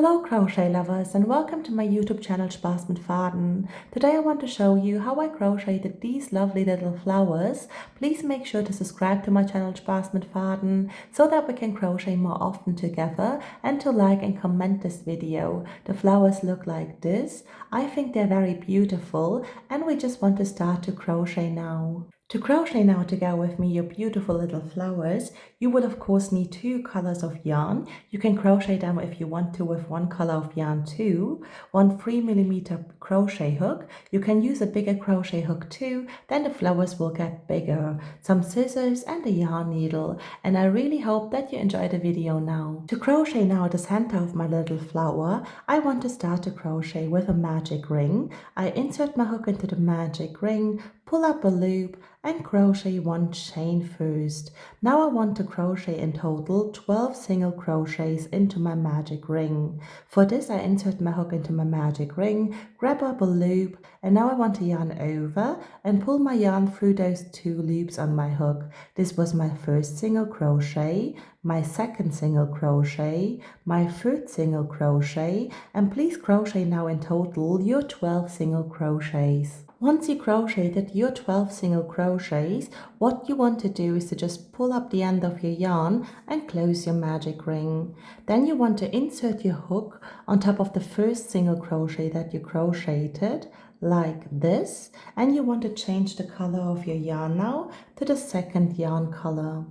Hello crochet lovers and welcome to my YouTube channel Spaß mit Faden. Today I want to show you how I crocheted these lovely little flowers. Please make sure to subscribe to my channel Spaß mit Faden so that we can crochet more often together, and to like and comment this video. The flowers look like this. I think they're very beautiful and we just want to start to crochet now. To crochet now to go with me your beautiful little flowers, you will of course need two colors of yarn. You can crochet them if you want to with one color of yarn too. One 3mm crochet hook. You can use a bigger crochet hook too, then the flowers will get bigger. Some scissors and a yarn needle, and I really hope that you enjoy the video now. To crochet now the center of my little flower, I want to start to crochet with a magic ring. I insert my hook into the magic ring, pull up a loop and crochet one chain first. Now I want to crochet in total 12 single crochets into my magic ring. For this I insert my hook into my magic ring, grab up a loop, and now I want to yarn over and pull my yarn through those two loops on my hook. This was my first single crochet, my second single crochet, my third single crochet, and please crochet now in total your 12 single crochets. Once you crocheted your 12 single crochets, what you want to do is to just pull up the end of your yarn and close your magic ring. Then you want to insert your hook on top of the first single crochet that you crocheted, like this, and you want to change the color of your yarn now to the second yarn color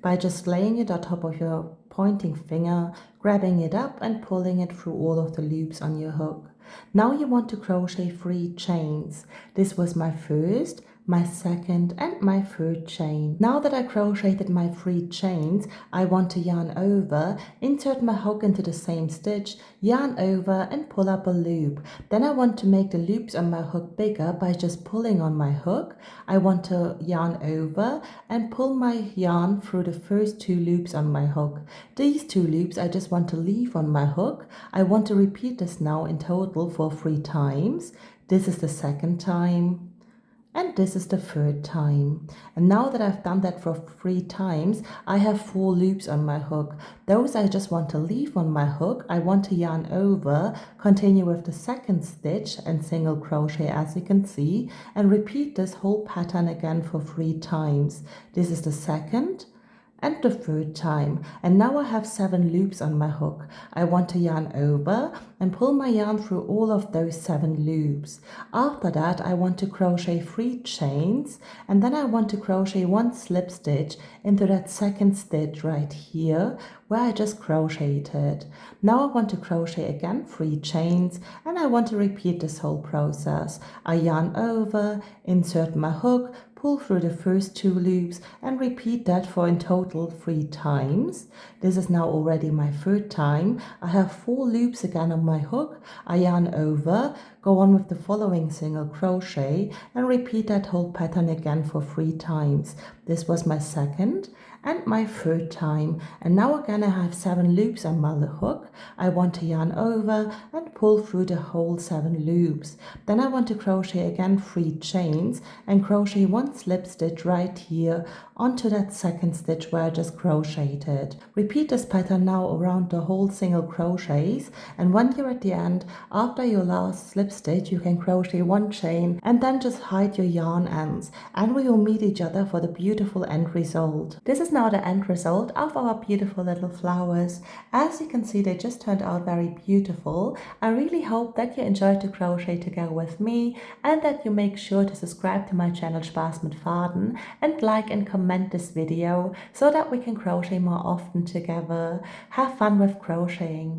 by just laying it on top of your pointing finger, grabbing it up and pulling it through all of the loops on your hook. Now you want to crochet 3 chains. This was my first, my second and my third chain. Now that I crocheted my 3 chains, I want to yarn over, insert my hook into the same stitch, yarn over and pull up a loop. Then I want to make the loops on my hook bigger by just pulling on my hook. I want to yarn over and pull my yarn through the first 2 loops on my hook. These 2 loops I just want to leave on my hook. I want to repeat this now in total for 3 times. This is the second time. And this is the third time. And now that I've done that for 3 times, I have 4 loops on my hook. Those I just want to leave on my hook. I want to yarn over, continue with the second stitch and single crochet as you can see, and repeat this whole pattern again for 3 times. This is the second and the third time, and now I have 7 loops on my hook. I want to yarn over and pull my yarn through all of those 7 loops. After that I want to crochet 3 chains, and then I want to crochet 1 slip stitch into that second stitch right here where I just crocheted. Now I want to crochet again 3 chains, and I want to repeat this whole process. I yarn over, insert my hook, pull through the first 2 loops and repeat that for in total 3 times. This is now already my 3rd time. I have 4 loops again on my hook. I yarn over, go on with the following single crochet and repeat that whole pattern again for 3 times. This was my 2nd and my 3rd time, and now again I have 7 loops on my hook. I want to yarn over and pull through the whole 7 loops. Then I want to crochet again 3 chains and crochet 1 slip stitch right here onto that second stitch where I just crocheted. Repeat this pattern now around the whole single crochets, and when you're at the end, after your last slip stitch, you can crochet 1 chain and then just hide your yarn ends, and we will meet each other for the beautiful end result. This is now the end result of our beautiful little flowers. As you can see, they just turned out very beautiful. I really hope that you enjoyed to crochet together with me, and that you make sure to subscribe to my channel Spaß mit Faden and like and comment this video so that we can crochet more often together. Have fun with crocheting.